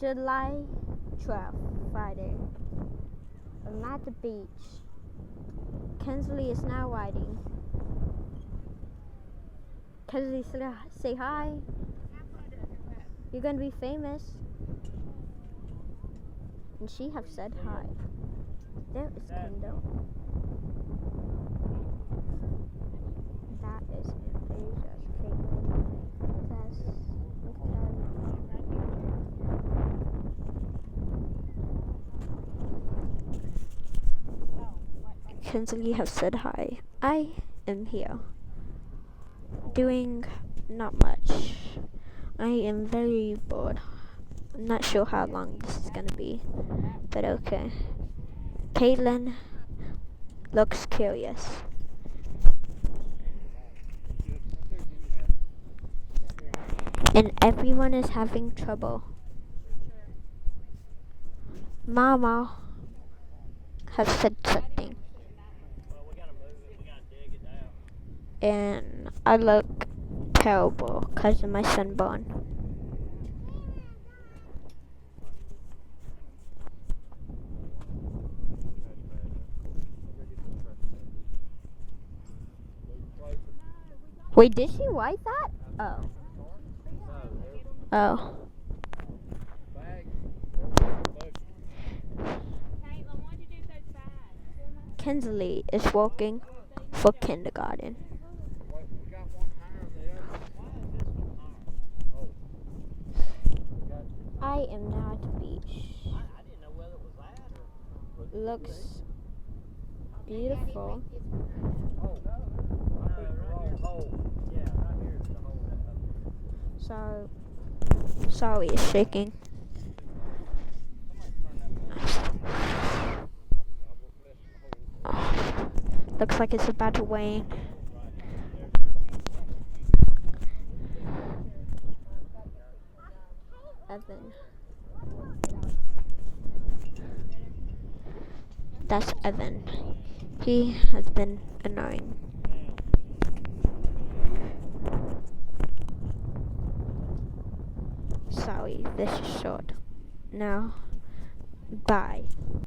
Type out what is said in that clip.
July 12th, Friday. I'm at the beach. Kinsley is now riding. Kinsley, say hi. You're gonna be famous. And she have said hi. There is Kendall. That is Asia's Caitlin. That's Kinsley have said hi. I am here. Doing not much. I am very bored. I'm not sure how long this is gonna be, but okay. Caitlin looks curious. And everyone is having trouble. Mama has said something. And I look terrible because of my sunburn. Wait, did she write that? Oh. Oh. Kinsley is working for kindergarten. I am now at the beach. Looks beautiful. So sorry, it's shaking. Looks like it's about to rain. Evan. That's Evan. He has been annoying. Sorry, this is short. Now, bye.